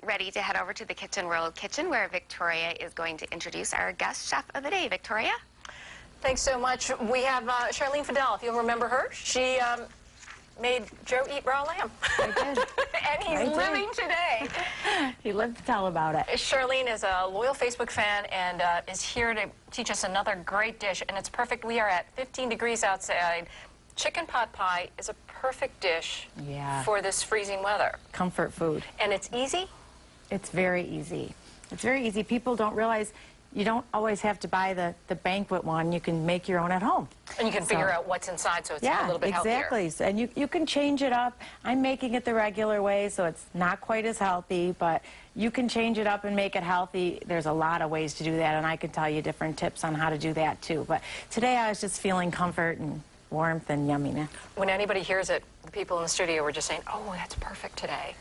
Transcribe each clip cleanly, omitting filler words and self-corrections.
ready to head over to the Kitchen World Kitchen, where Victoria is going to introduce our guest chef of the day. Victoria? Thanks so much. We have Charlene Fadel, if you'll remember her. She made Joe eat raw lamb. I did. And he's living today. He lived to tell about it. Charlene is a loyal Facebook fan and is here to teach us another great dish, and it's perfect. We are at 15 degrees outside. Chicken pot pie is a perfect dish for this freezing weather. Comfort food. And it's easy? It's very easy. It's very easy. People don't realize you don't always have to buy the banquet one. You can make your own at home. And you can figure out what's inside, so it's a little bit healthier. Yeah, exactly. And you can change it up. I'm making it the regular way, so it's not quite as healthy, but you can change it up and make it healthy. There's a lot of ways to do that, and I can tell you different tips on how to do that, too. But today I was just feeling comfort and warmth and yumminess. When anybody hears it, the people in the studio were just saying, oh, that's perfect today.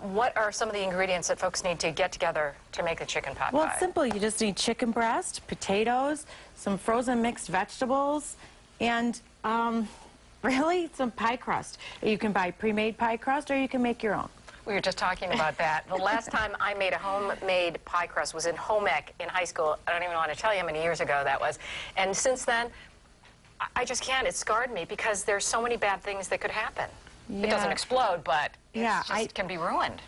What are some of the ingredients that folks need to get together to make the chicken pot pie? Well, it's simple. You just need chicken breast, potatoes, some frozen mixed vegetables, and really some pie crust. You can buy pre-made pie crust, or you can make your own. We were just talking about that. The last time I made a homemade pie crust was in home ec in high school. I don't even want to tell you how many years ago that was. And since then, I just can't. It scarred me because there's so many bad things that could happen. It doesn't explode, but it can be ruined.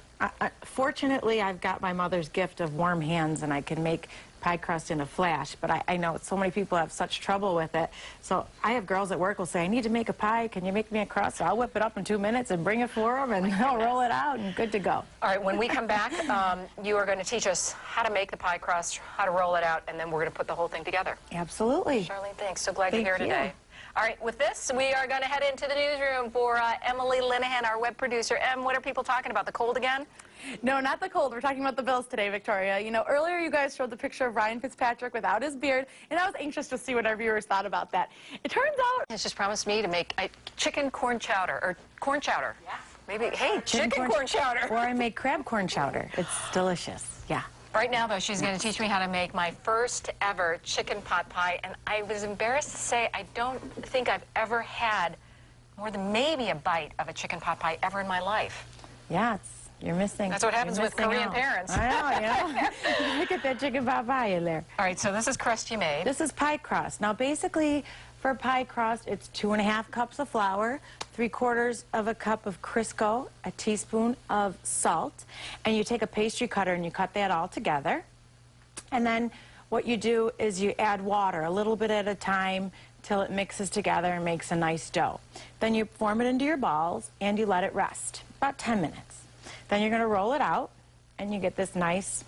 Fortunately, I've got my mother's gift of warm hands, and I can make pie crust in a flash, but I know so many people have such trouble with it. So I have girls at work will say, I need to make a pie. Can you make me a crust? So I'll whip it up in 2 minutes and bring it for them, and they'll roll it out, and good to go. All right, when we come back, you are going to teach us how to make the pie crust, how to roll it out, and then we're going to put the whole thing together. Absolutely. Charlene, thanks. So glad you're here today. All right, with this, we are going to head into the newsroom for Emily Linehan, our web producer. Em, what are people talking about? The cold again? No, not the cold. We're talking about the Bills today, Victoria. You know, earlier you guys showed the picture of Ryan Fitzpatrick without his beard, and I was anxious to see what our viewers thought about that. It turns out... It's just promised me to make chicken corn chowder, or corn chowder. Yeah. Maybe, hey, chicken corn chowder. Or I make crab corn chowder. It's delicious, yeah. Right now, though, she's going to teach me how to make my first ever chicken pot pie, and I was embarrassed to say I don't think I've ever had more than maybe a bite of a chicken pot pie ever in my life. Yeah, you're missing. That's what happens with Korean parents. I know, you know. Get that chicken pot pie in there. All right, so this is crust you made. This is pie crust. Now, basically, for pie crust, it's 2½ cups of flour, 3/4 of a cup of Crisco, a teaspoon of salt, and you take a pastry cutter and you cut that all together. And then what you do is you add water a little bit at a time till it mixes together and makes a nice dough. Then you form it into your balls and you let it rest about 10 minutes. Then you're going to roll it out and you get this nice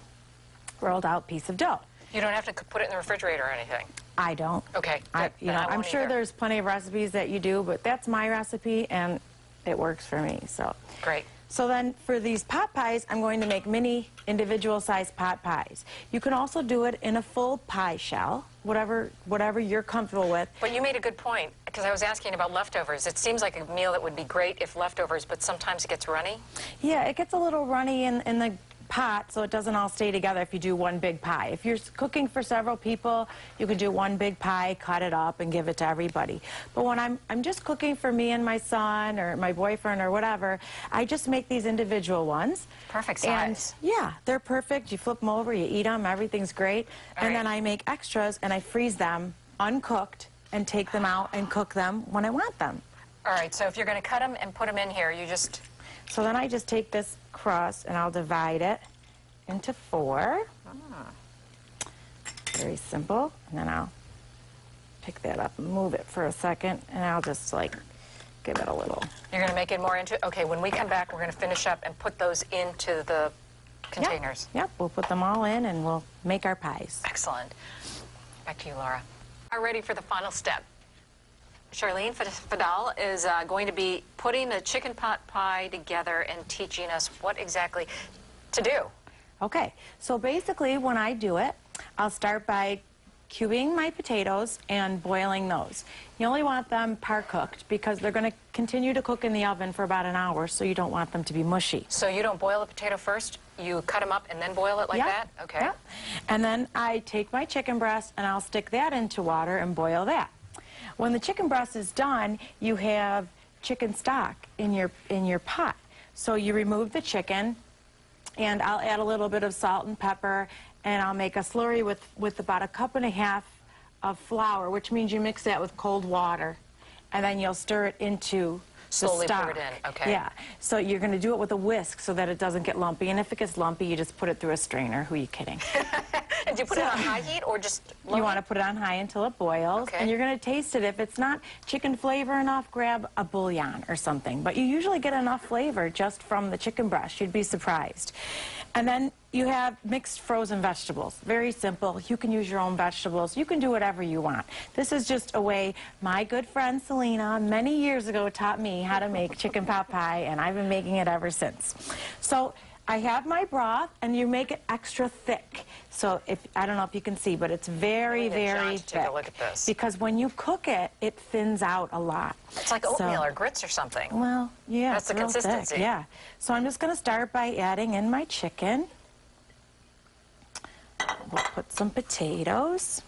rolled out piece of dough. You don't have to put it in the refrigerator or anything? I don't. Okay. You know, I'm sure there's plenty of recipes that you do, but that's my recipe, and it works for me. So great. So then for these pot pies, I'm going to make mini individual-sized pot pies. You can also do it in a full pie shell, whatever you're comfortable with. But you made a good point, because I was asking about leftovers. It seems like a meal that would be great if leftovers, but sometimes it gets runny. Yeah, it gets a little runny in the pot, so it doesn't all stay together if you do one big pie. If you're cooking for several people, you can do one big pie, cut it up, and give it to everybody. But when I'm just cooking for me and my son or my boyfriend or whatever, I just make these individual ones. Perfect size. And yeah, they're perfect. You flip them over, you eat them, everything's great. And then I make extras and I freeze them uncooked and take them out and cook them when I want them. All right, so if you're going to cut them and put them in here, you just... So then I just take this crust and I'll divide it into 4. Very simple. And then I'll pick that up and move it for a second, and I'll just like give it a little. You're going to make it more into... Okay, when we come back, we're going to finish up and put those into the containers. Yep, we'll put them all in and we'll make our pies. Excellent. Back to you, Laura. Are ready for the final step. Charlene Fadel is going to be putting the chicken pot pie together and teaching us what exactly to do. Okay, so basically when I do it, I'll start by cubing my potatoes and boiling those. You only want them par-cooked because they're going to continue to cook in the oven for about an hour, so you don't want them to be mushy. So you don't boil the potato first? You cut them up and then boil it like that? Okay. Yep. And then I take my chicken breast and I'll stick that into water and boil that. When the chicken breast is done, you have chicken stock in your pot. So you remove the chicken and I'll add a little bit of salt and pepper, and I'll make a slurry with about 1.5 cups of flour, which means you mix that with cold water, and then you'll stir it into Slowly the stock. pour it in, okay. Yeah, so you're going to do it with a whisk so that it doesn't get lumpy, and if it gets lumpy, you just put it through a strainer. Who are you kidding? And do you put it on high heat or just low You want heat? to put it on high until it boils, Okay. and you're going to taste it. If it's not chicken flavor enough, grab a bouillon or something. But you usually get enough flavor just from the chicken breast. You'd be surprised. And then you have mixed frozen vegetables. Very simple. You can use your own vegetables. You can do whatever you want. This is just a way my good friend Selena many years ago taught me how to make chicken pot pie, and I've been making it ever since. So I have my broth, and you make it extra thick. So I don't know if you can see, but it's very, very thick. Take a look at this. Because when you cook it, it thins out a lot. It's like oatmeal or grits or something. Well, yeah, That's the it's real consistency. thick, yeah. So I'm just going to start by adding in my chicken. We'll put some potatoes.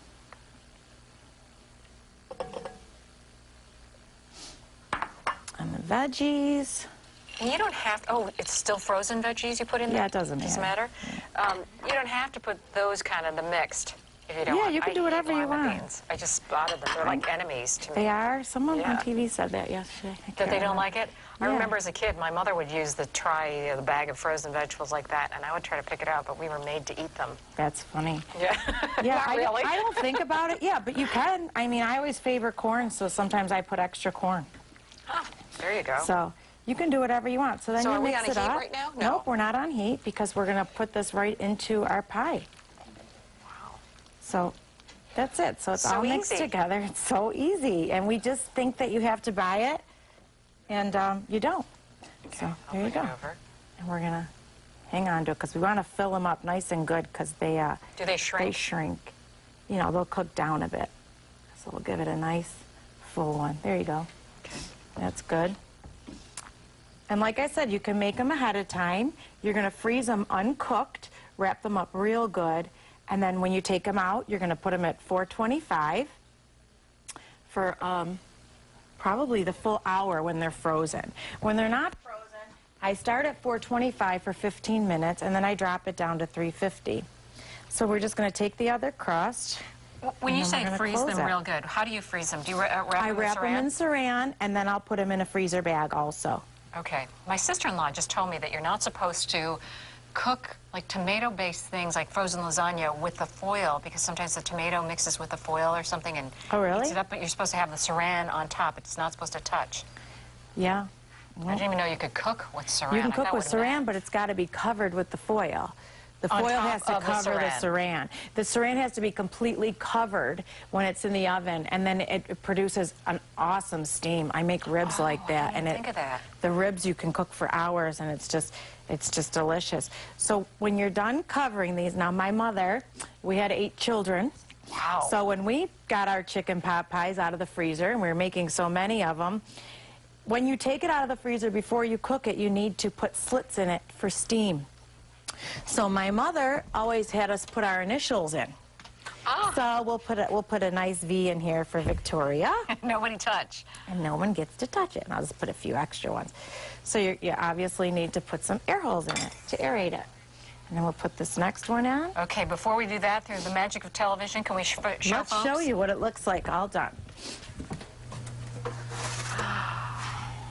And the veggies. And you don't have, oh, it's still frozen veggies you put in there? Yeah, it doesn't matter. You don't have to put those kind of the mixed if you don't Yeah, want. you can do whatever you want. Beans. I just spotted them. They're like enemies to me. They are. Someone Yeah. on TV said that yesterday. That they don't like it? I Yeah. remember as a kid, my mother would use the bag of frozen vegetables like that, and I would try to pick it out, but we were made to eat them. That's funny. Yeah. Yeah, Not really. I don't think about it. Yeah, but you can. I mean, I always favor corn, so sometimes I put extra corn. Ah, there you go. So you can do whatever you want. So then So you are we mix on a it heat up. right now? No. Nope, we're not on heat because we're going to put this right into our pie. Wow. So that's it. So it's So all mixed easy. together. It's so easy. And we just think that you have to buy it, and you don't. So I'll there you bring go. it over. And we're going to hang on to it because we want to fill them up nice and good because they Do they shrink? They shrink. You know, they'll cook down a bit. So we'll give it a nice full one. There you go. Okay. That's good. And like I said, you can make them ahead of time. You're going to freeze them uncooked, wrap them up real good, and then when you take them out, you're going to put them at 425 for probably the full hour when they're frozen. When they're not frozen, I start at 425 for 15 minutes, and then I drop it down to 350. So we're just going to take the other crust. When you And then say we're gonna freeze close them it. real good, how do you freeze them? Do you wrap I them wrap in them in saran? saran, and then I'll put them in a freezer bag also. Okay. My sister-in-law just told me that you're not supposed to cook like tomato-based things like frozen lasagna with the foil because sometimes the tomato mixes with the foil or something and Oh, really? heats it up, but you're supposed to have the saran on top. It's not supposed to touch. Yeah. I didn't even know you could cook with saran. You can I cook thought with that- saran, but it's got to be covered with the foil. The On foil top has to of the cover the saran. saran. The saran has to be completely covered when it's in the oven, and then it produces an awesome steam. I make ribs like that, I didn't think of that. the ribs you can cook for hours, and it's just delicious. So when you're done covering these, now my mother, we had 8 children. Wow. So when we got our chicken pot pies out of the freezer, and we were making so many of them, when you take it out of the freezer before you cook it, you need to put slits in it for steam. So my mother always had us put our initials in. Ah. So we'll put a nice V in here for Victoria, Nobody touch. and no one gets to touch it. And I'll just put a few extra ones. So you obviously need to put some air holes in it to aerate it. And then we'll put this next one on. Okay, before we do that, through the magic of television, can we show Let's folks? show you what it looks like all done.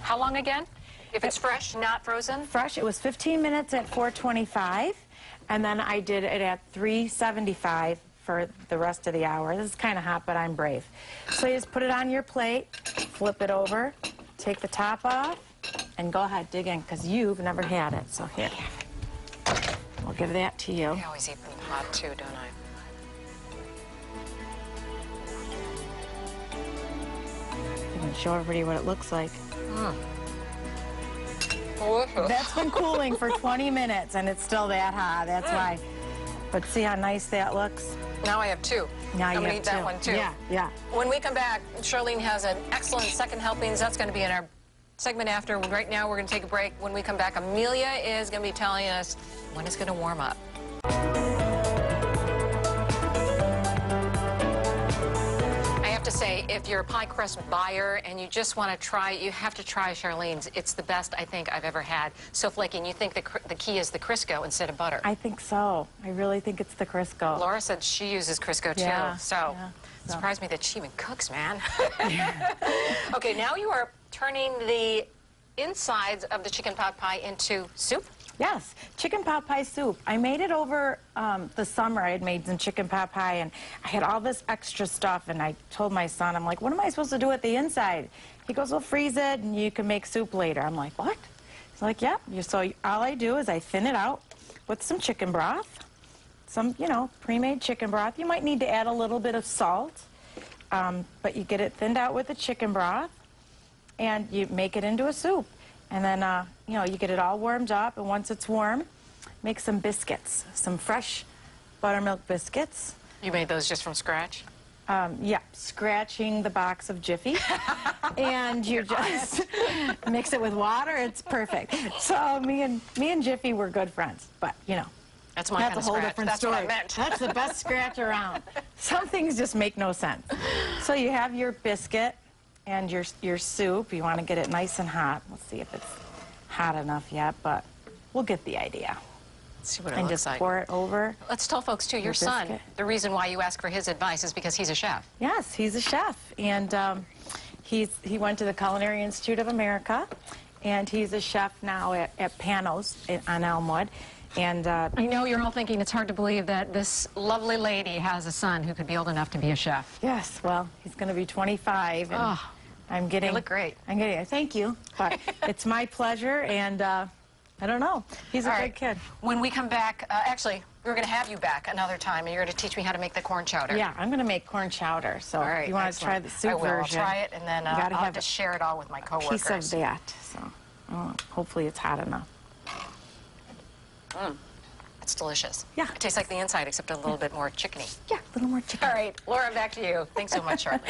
How long again? If it's fresh, not frozen? Fresh, it was 15 minutes at 425, and then I did it at 375 for the rest of the hour. This is kind of hot, but I'm brave. So you just put it on your plate, flip it over, take the top off, and go ahead, dig in, because you've never had it. So here, we'll give that to you. I always eat them hot too, don't I? You can show everybody what it looks like. Delicious. That's been cooling for 20 minutes, and it's still that hot. That's why. But see how nice that looks? Now I have 2. Now I'm you gonna have eat that 2. one too. Yeah, yeah. When we come back, Charlene has an excellent second helpings. That's going to be in our segment after. Right now, we're going to take a break. When we come back, Amelia is going to be telling us when it's going to warm up. I have to say, if you're a pie crust buyer and you just want to try, you have to try Charlene's. It's the best I think I've ever had. So flaky, and you think the key is the Crisco instead of butter. I think so. I really think it's the Crisco. Laura said she uses Crisco too, Yeah, so yeah, it surprised me that she even cooks, man. Okay, now you are turning the insides of the chicken pot pie into soup? Yes, chicken pot pie soup. I made it over the summer. I had made some chicken pot pie, and I had all this extra stuff, and I told my son, I'm like, what am I supposed to do with the inside? He goes, well, freeze it, and you can make soup later. I'm like, what? He's like, yep. So all I do is I thin it out with some chicken broth, some, you know, pre-made chicken broth. You might need to add a little bit of salt, but you get it thinned out with the chicken broth, and you make it into a soup. And then, you know, you get it all warmed up, and once it's warm, make some biscuits, some fresh buttermilk biscuits. You made those just from scratch? Yeah, scratching the box of Jiffy, and you just mix it with water. It's perfect. So me and Jiffy were good friends, but you know, That's my kind of a whole scratch. different That's story. what I meant. That's the best scratch around. Some things just make no sense. So you have your biscuit and your soup. You want to get it nice and hot. Let's see if it's hot enough yet, but we'll get the idea. Let's see what it And looks just like. pour it over. Let's tell folks, too, your son, biscuit. the reason why you ask for his advice is because he's a chef. Yes, he's a chef, and he went to the Culinary Institute of America, and he's a chef now at Panos on Elmwood. And I know you're all thinking it's hard to believe that this lovely lady has a son who could be old enough to be a chef. yes, well, he's going to be 25, and Oh, I'm getting. you look great. I'm getting. Thank you, but it's my pleasure, and I don't know. He's a All good right. kid. When we come back, actually, we're going to have you back another time, and you're going to teach me how to make the corn chowder. Yeah, I'm going to make corn chowder. So All right. you want to excellent. try the soup I will. version? I'll try it, and then You I'll gotta have have to a share it all with my coworkers. piece of that. So hopefully it's hot enough. It's delicious. Yeah. It tastes like the inside, except a little bit more chickeny. Yeah, a little more chicken. All right, Laura, back to you. Thanks so much, Charlene.